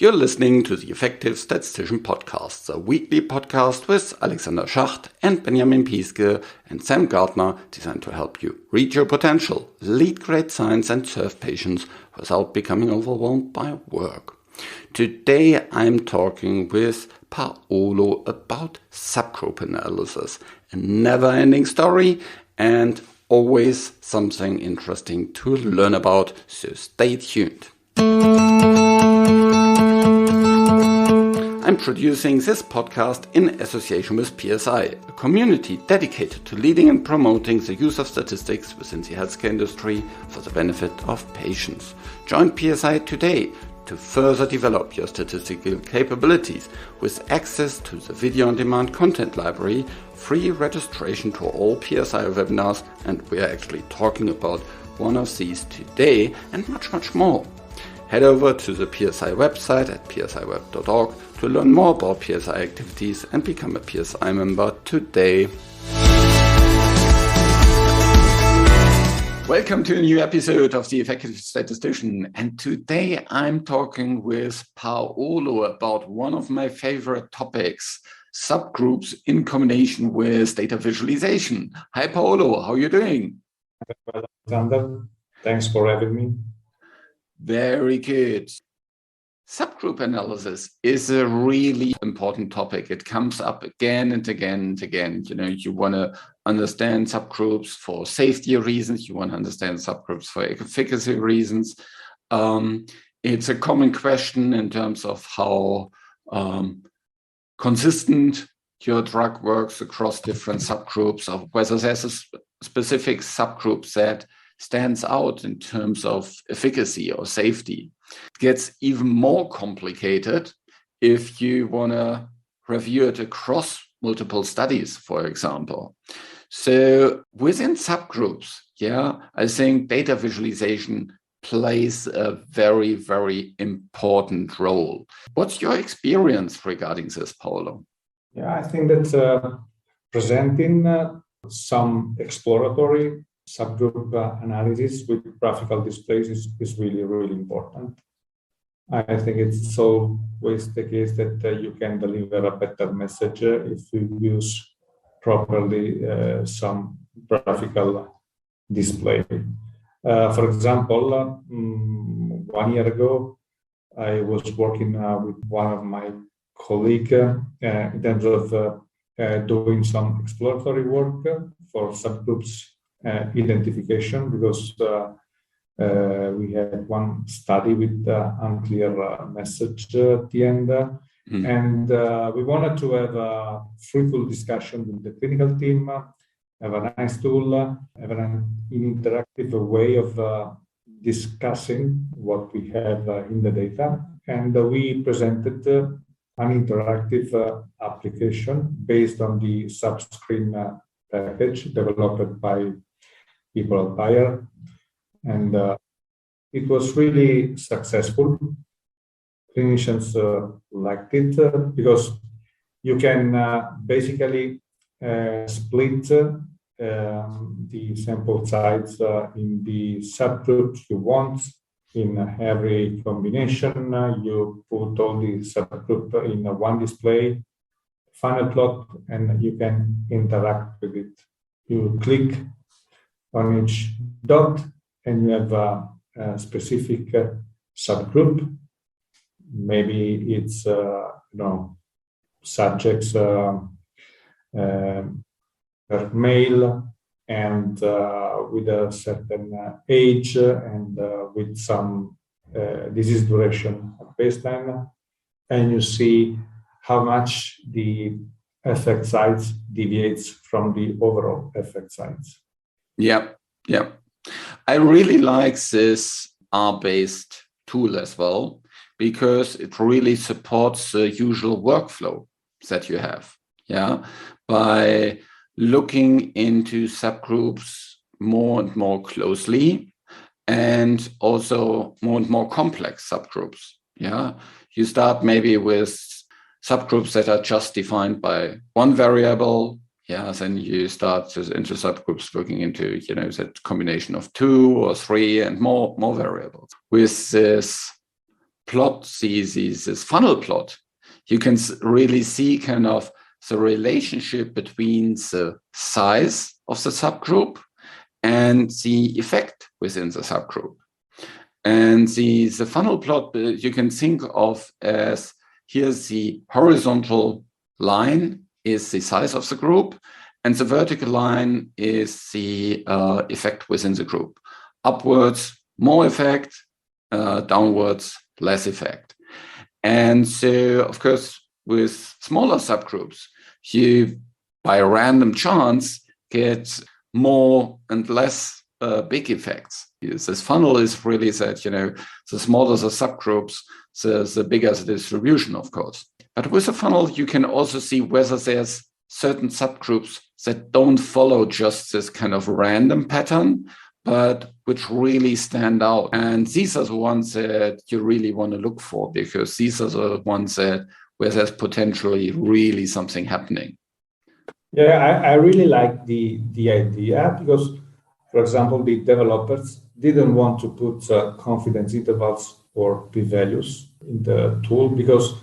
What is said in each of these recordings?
You're listening to the Effective Statistician Podcast, a weekly podcast with Alexander Schacht and Benjamin Pieske and Sam Gardner, designed to help you reach your potential, lead great science and serve patients without becoming overwhelmed by work. Today I'm talking with Paolo about subgroup analysis, a never-ending story and always something interesting to learn about, so stay tuned. I'm producing this podcast in association with PSI, a community dedicated to leading and promoting the use of statistics within the healthcare industry for the benefit of patients. Join PSI today to further develop your statistical capabilities with access to the video-on-demand content library, free registration to all PSI webinars, and we are actually talking about one of these today, and much more. Head over to the PSI website at psiweb.org to learn more about PSI activities and become a PSI member today. Welcome to a new episode of the Effective Statistician, and today I'm talking with Paolo about one of my favorite topics, subgroups in combination with data visualization. Hi Paolo, how are you doing? Well, Alexander, thanks for having me. Very good. Subgroup analysis is a really important topic. It comes up again and again and again. You want to understand subgroups for safety reasons. You want to understand subgroups for efficacy reasons. It's a common question in terms of how consistent your drug works across different subgroups, of whether there's a specific subgroup that stands out in terms of efficacy or safety. It gets even more complicated if you want to review it across multiple studies, for example. So within subgroups, I think data visualization plays a very, very important role. What's your experience regarding this, Paolo? I think that presenting some exploratory subgroup analysis with graphical displays is really, really important. I think it's always the case that you can deliver a better message if you use properly some graphical display. For example, 1 year ago, I was working with one of my colleagues in terms of doing some exploratory work for subgroups identification, because we had one study with unclear message at the end, and we wanted to have a fruitful discussion with the clinical team, have a nice tool, have an interactive way of discussing what we have in the data, and we presented an interactive application based on the subscreen package developed by people at Bayer, and it was really successful. Clinicians liked it because you can basically split the sample size in the subgroups you want. In every combination, you put all the subgroup in one display, funnel plot, and you can interact with it. You click on each dot and you have a specific subgroup. Maybe it's subjects per male and with a certain age and with some disease duration at baseline, and you see how much the effect size deviates from the overall effect size. Yeah. I really like this R-based tool as well, because it really supports the usual workflow that you have. By looking into subgroups more and more closely, and also more and more complex subgroups. You start maybe with subgroups that are just defined by one variable. Then you start into subgroups looking into, that combination of 2 or 3 and more variables. With this plot this funnel plot, you can really see kind of the relationship between the size of the subgroup and the effect within the subgroup. And the funnel plot you can think of as, here's the horizontal line is the size of the group, and the vertical line is the effect within the group. Upwards, more effect, downwards, less effect. And so, of course, with smaller subgroups, you, by a random chance, get more and less big effects. This funnel is really that, the smaller the subgroups, the bigger the distribution, of course. But with a funnel, you can also see whether there's certain subgroups that don't follow just this kind of random pattern, but which really stand out. And these are the ones that you really want to look for, because these are the ones where there's potentially really something happening. Yeah, I really like the idea, because, for example, the developers didn't want to put confidence intervals or p-values in the tool, because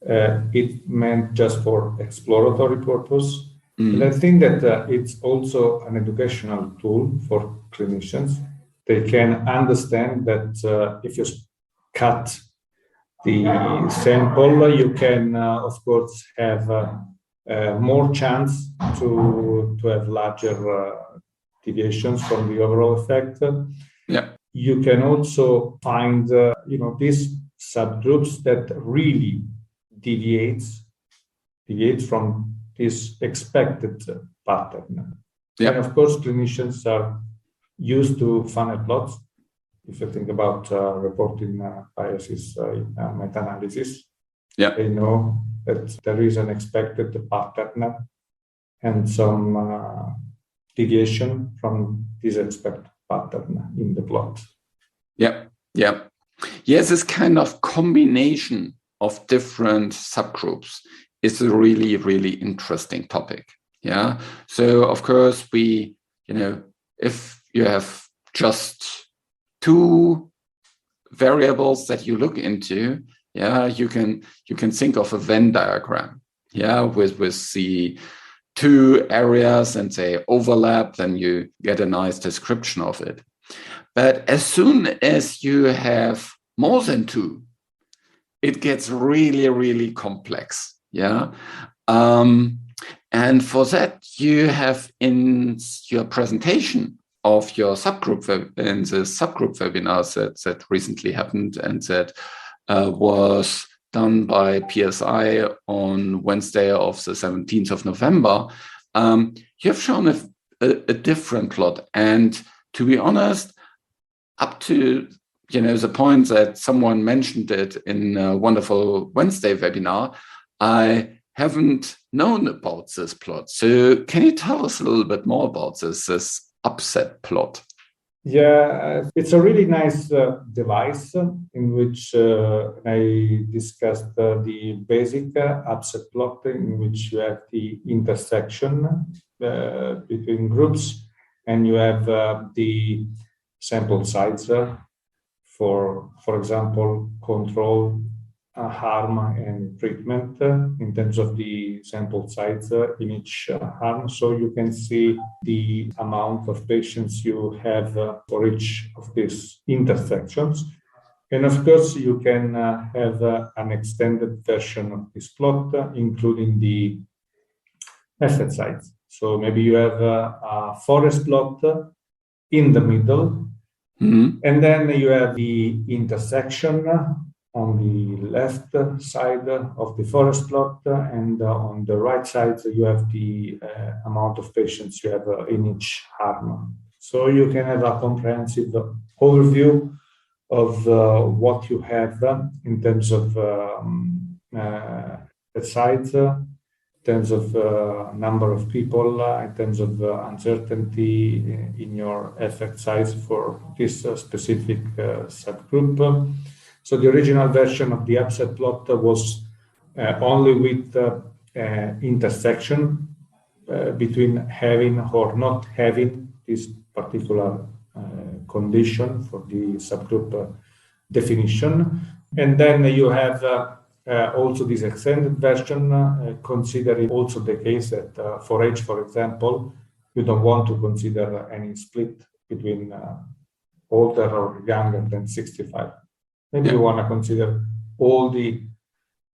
it meant just for exploratory purpose. And I think that it's also an educational tool for clinicians. They can understand that if you cut the sample, you can, of course, have more chance to have larger deviations from the overall effect. Yeah. You can also find, these subgroups that really deviates from this expected pattern. Yeah. And of course, clinicians are used to funnel plots. If you think about reporting biases, meta-analysis, they know that there is an expected pattern and some deviation from this expected pattern in the plot. Yeah. Yes, this kind of combination of different subgroups is a really, really interesting topic. Yeah. So of course if you have just two variables that you look into, you can think of a Venn diagram, with the two areas, and they overlap, then you get a nice description of it. But as soon as you have more than two, it gets really, really complex. And for that, you have in your presentation of your subgroup, in the subgroup webinars that recently happened and that was done by PSI on Wednesday of the 17th of November, you have shown a different plot. And to be honest, up to the point that someone mentioned it in a wonderful Wednesday webinar, I haven't known about this plot. So can you tell us a little bit more about this upset plot? Yeah, it's a really nice device in which I discussed the basic upset plot, in which you have the intersection between groups, and you have the sample size for example, control, harm, and treatment in terms of the sample size in each harm. So you can see the amount of patients you have for each of these intersections. And of course, you can have an extended version of this plot, including the effect size. So maybe you have a forest plot in the middle, and then you have the intersection on the left side of the forest plot, and on the right side, you have the amount of patients you have in each harm. So you can have a comprehensive overview of what you have in terms of the size, in terms of number of people, in terms of uncertainty in your effect size for this specific subgroup. So the original version of the upset plot was only with intersection between having or not having this particular condition for the subgroup definition. And then you have also this extended version, considering also the case that for age, for example, you don't want to consider any split between older or younger than 65. Maybe you want to consider all the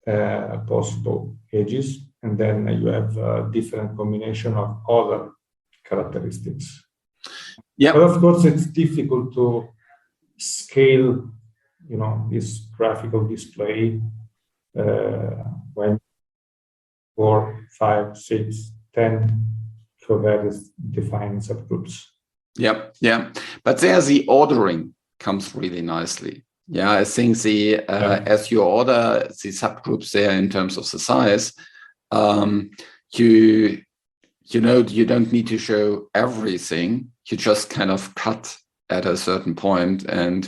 possible ages, and then you have a different combination of other characteristics. Yeah. But of course, it's difficult to scale, this graphical display when 4, 5, 6, 10 covariates defined subgroups. Yeah. But there the ordering comes really nicely. Yeah, I think as you order the subgroups there in terms of the size, you don't need to show everything. You just kind of cut at a certain point, and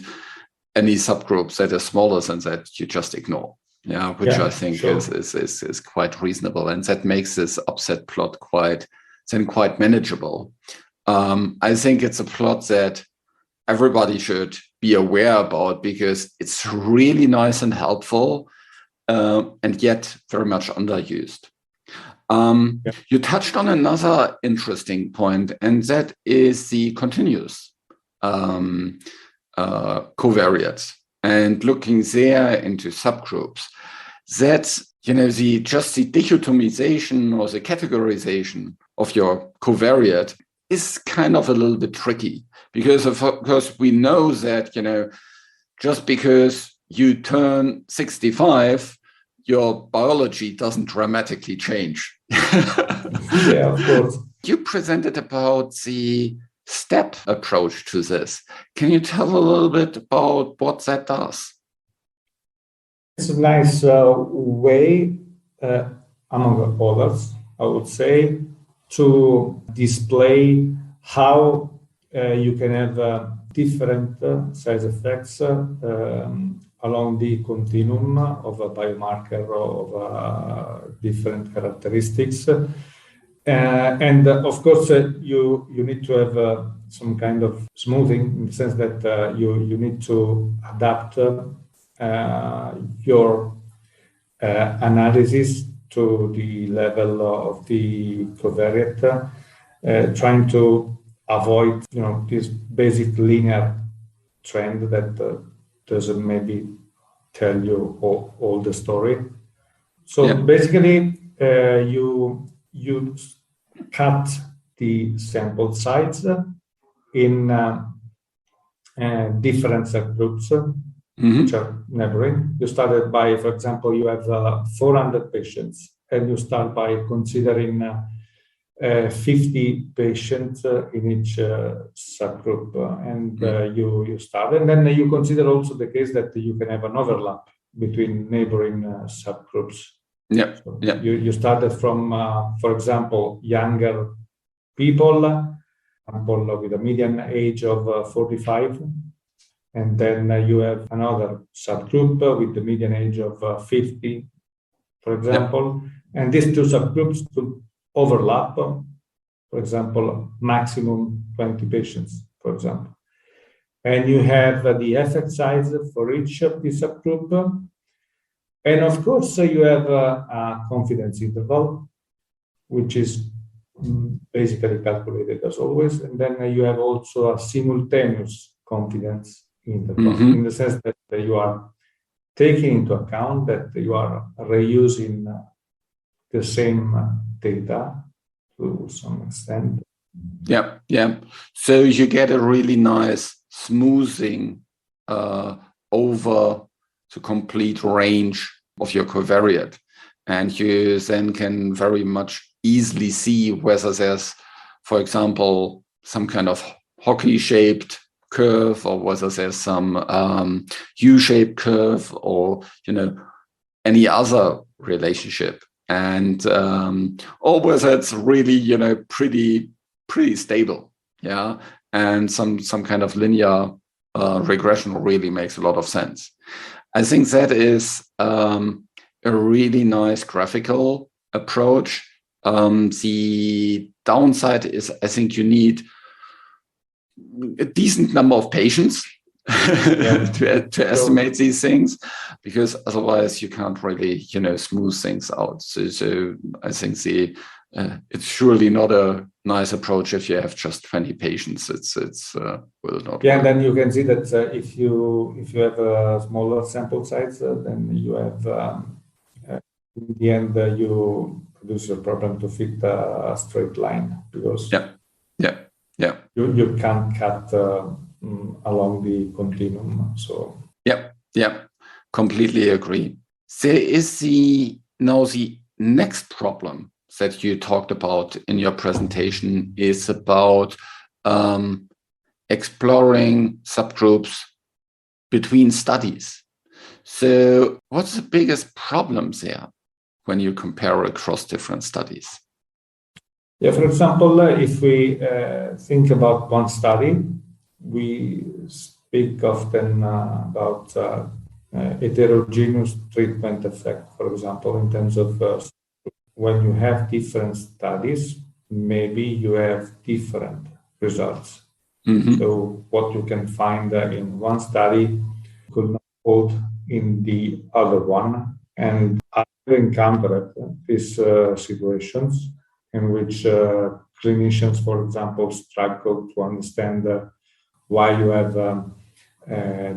any subgroups that are smaller than that you just ignore. Yeah, which I think is quite reasonable, and that makes this offset plot quite manageable. I think it's a plot that everybody should be aware about because it's really nice and helpful, and yet very much underused. You touched on another interesting point, and that is the continuous covariates, and looking there into subgroups. That's the dichotomization or the categorization of your covariate is kind of a little bit tricky, because of course we know that just because you turn 65, your biology doesn't dramatically change. Yeah, of course. You presented about the step approach to this. Can you tell a little bit about what that does? It's a nice way, among others, I would say, to display how you can have different size effects along the continuum of a biomarker of different characteristics. And of course, you need to have some kind of smoothing, in the sense that you need to adapt your analysis to the level of the covariate, trying to avoid this basic linear trend that doesn't maybe tell you all the story. So basically, you cut the sample size in different subgroups, which are neighboring. You started by, for example, you have 400 patients, and you start by considering 50 patients in each subgroup, and you start, and then you consider also the case that you can have an overlap between neighboring subgroups. You started from, for example, younger people with a median age of 45, and then you have another subgroup with the median age of 50, for example, and these two subgroups could overlap, for example, maximum 20 patients, for example. And you have the effect size for each of the subgroup. And of course, you have a confidence interval, which is basically calculated as always. And then you have also a simultaneous confidence interval, in the sense that you are taking into account that you are reusing the same data to some extent. So you get a really nice smoothing over the complete range of your covariate, and you then can very much easily see whether there's, for example, some kind of hockey-shaped curve, or whether there's some U-shaped curve, or any other relationship, and or whether it's really pretty stable, and some kind of linear regression really makes a lot of sense. I think that is a really nice graphical approach. The downside is, I think you need a decent number of patients to estimate these things, because otherwise you can't really, smooth things out. So I think it's surely not a nice approach if you have just 20 patients. It's will not. Yeah, and then you can see that if you have a smaller sample size, then you have in the end you produce your problem to fit a straight line, because you can't cut along the continuum. So completely agree. There is the next problem that you talked about in your presentation is about exploring subgroups between studies. So what's the biggest problem there when you compare across different studies? Yeah, for example, if we think about one study, we speak often about heterogeneous treatment effect, for example, in terms of when you have different studies, maybe you have different results. Mm-hmm. So what you can find in one study could not hold in the other one. And I've encountered these situations in which clinicians, for example, struggle to understand why you have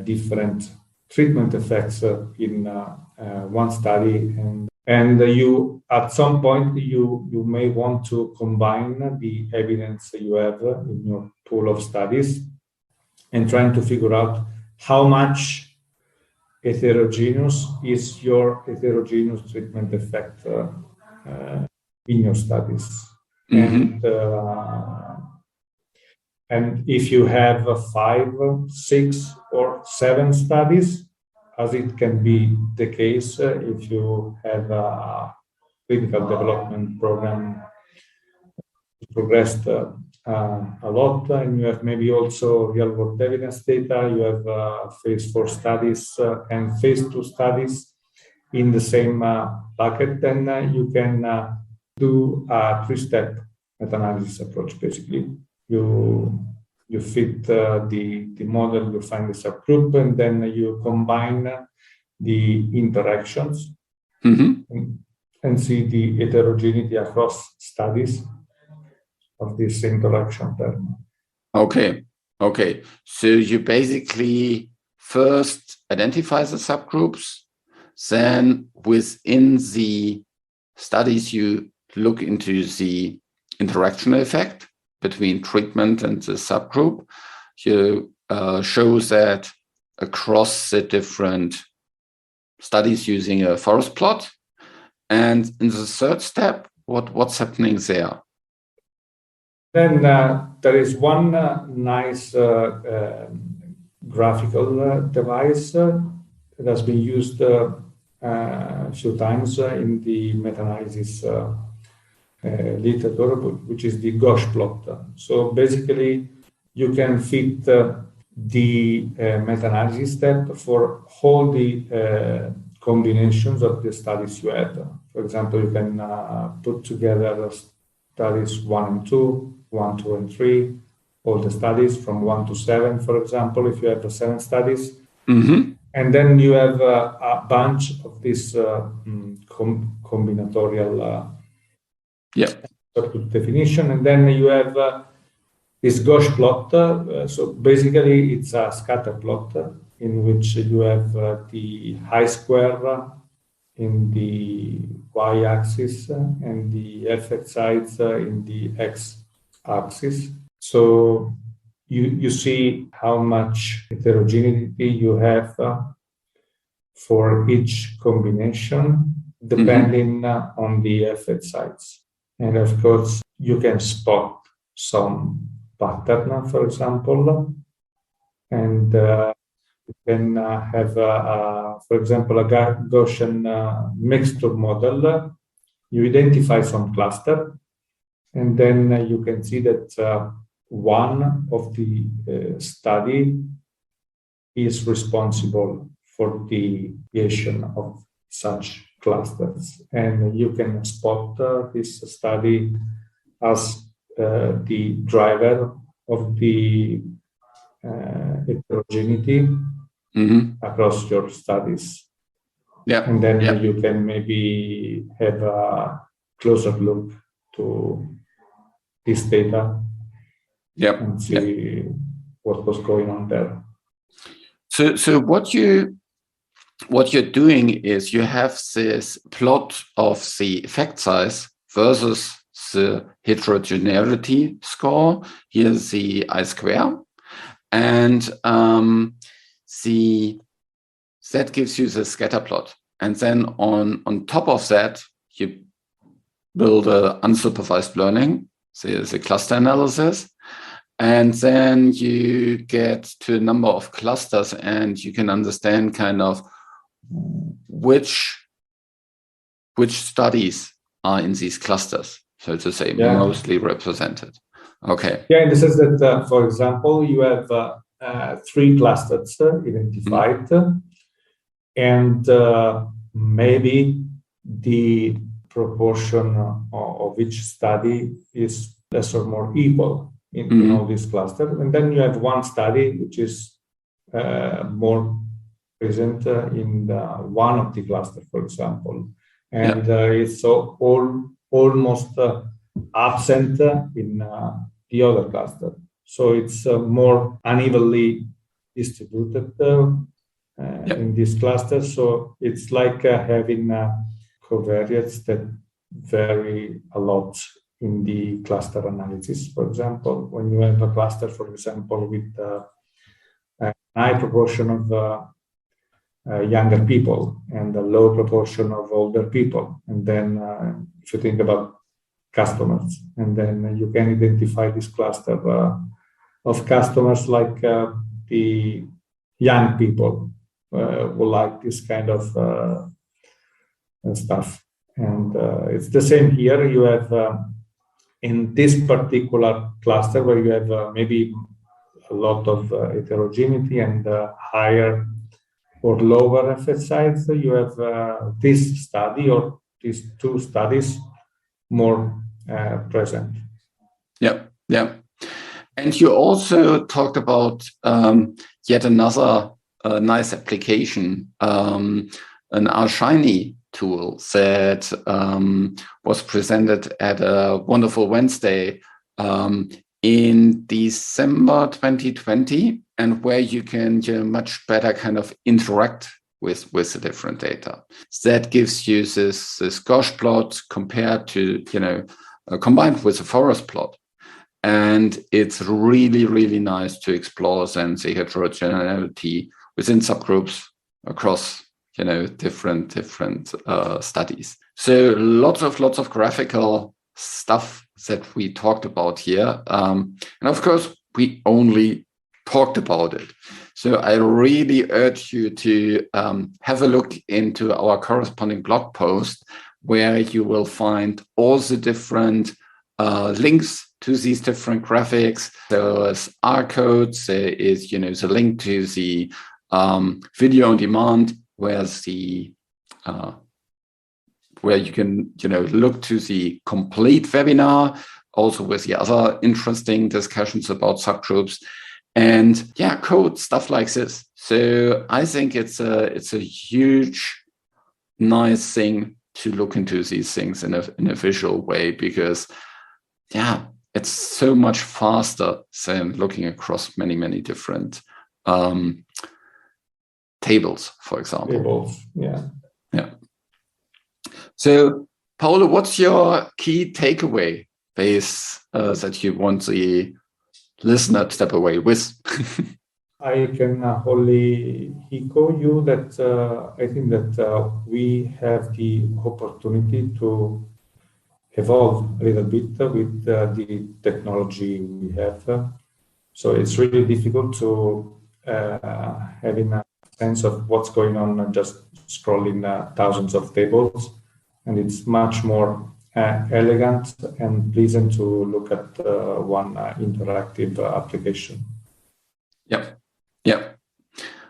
different treatment effects in one study, and you at some point you may want to combine the evidence you have in your pool of studies and trying to figure out how much heterogeneous is your heterogeneous treatment effect in your studies. Mm-hmm. And if you have 5, 6, or 7 studies, as it can be the case if you have a clinical development program progressed a lot, and you have maybe also real-world evidence data, you have phase 4 studies and phase 2 studies in the same bucket, then you can do a 3-step meta-analysis approach. Basically, you fit the model, you find the subgroup, and then you combine the interactions and see the heterogeneity across studies of this interaction term. Okay. So you basically first identify the subgroups, then within the studies you look into the interactional effect between treatment and the subgroup. You show that across the different studies using a forest plot. And in the third step, what's happening there? Then there is one nice graphical device that has been used a few times in the meta-analysis literature, which is the Gauche plot. So basically, you can fit the meta-analysis step for all the combinations of the studies you had. For example, you can put together studies 1 and 2, 1, 2, and 3, all the studies from 1 to 7, for example, if you have 7 studies. Mm-hmm. And then you have a bunch of this combinatorial definition, and then you have this Gauche plot. So basically, it's a scatter plot in which you have the chi-square in the y-axis and the effect size in the x-axis. So you see how much heterogeneity you have for each combination, depending on the effect size. And of course, you can spot some pattern, for example, and you can have, for example, a Gaussian mixture model. You identify some cluster, and then you can see that one of the study is responsible for the creation of such clusters. And you can spot this study as the driver of the heterogeneity across your studies. Yeah. And then you can maybe have a closer look to this data and see what was going on there. So what you're doing is you have this plot of the effect size versus the heterogeneity score. Here's the I-square, and that gives you the scatter plot. And then on top of that, you build a unsupervised learning, the cluster analysis. And then you get to a number of clusters, and you can understand kind of which studies are in these clusters, so to say, mostly represented. Okay. Yeah, in the sense that, for example, you have 3 clusters identified, and maybe the proportion of each study is less or more equal in all these clusters. And then you have one study which is more present in one of the clusters, for example, and it's almost absent in the other cluster. So it's more unevenly distributed in these clusters. So it's like having covariates that vary a lot in the cluster analysis. For example, when you have a cluster, for example, with a high proportion of younger people and a low proportion of older people, and then if you think about customers, and then you can identify this cluster of customers like the young people who like this kind of stuff. And it's the same here. You have in this particular cluster where you have maybe a lot of heterogeneity and higher or lower effect size, you have this study or these 2 studies more present. Yeah. And you also talked about yet another nice application, an R-Shiny tool that was presented at a wonderful Wednesday in December 2020, and where you can much better kind of interact with the different data. That gives you this Gaussian plot compared to, combined with a forest plot. And it's really, really nice to explore then the heterogeneity within subgroups across, different studies. So lots of graphical stuff that we talked about here. And of course, we only talked about it. So I really urge you to have a look into our corresponding blog post, where you will find all the different links to these different graphics. There's R codes, there is, the link to the video on demand, where you can, look to the complete webinar, also with the other interesting discussions about subgroups, and code stuff like this. So I think it's a huge, nice thing to look into these things in a visual way, because it's so much faster than looking across many different tables, for example. Yeah. So, Paolo, what's your key takeaway that you want the listener to step away with? I can only echo you that I think that we have the opportunity to evolve a little bit with the technology we have. So it's really difficult to having a sense of what's going on just scrolling thousands of tables. And it's much more elegant and pleasant to look at one interactive application. Yeah.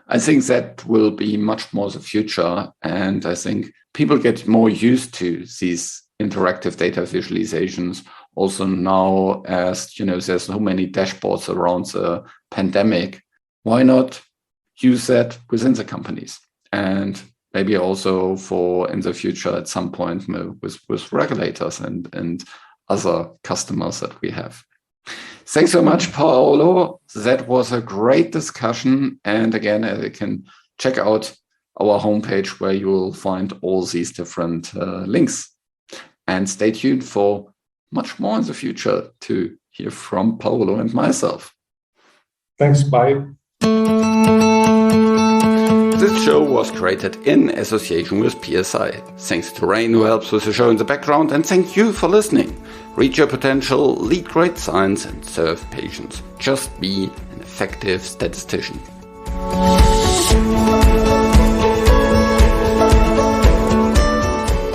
I think that will be much more the future. And I think people get more used to these interactive data visualizations. Also now, as there's so many dashboards around the pandemic, why not use that within the companies? And maybe also for in the future at some point with regulators and other customers that we have. Thanks so much, Paolo. That was a great discussion. And again, you can check out our homepage where you will find all these different links. And stay tuned for much more in the future to hear from Paolo and myself. Thanks, bye. This show was created in association with PSI. Thanks to Rain, who helps with the show in the background, and thank you for listening. Reach your potential, lead great science, and serve patients. Just be an effective statistician.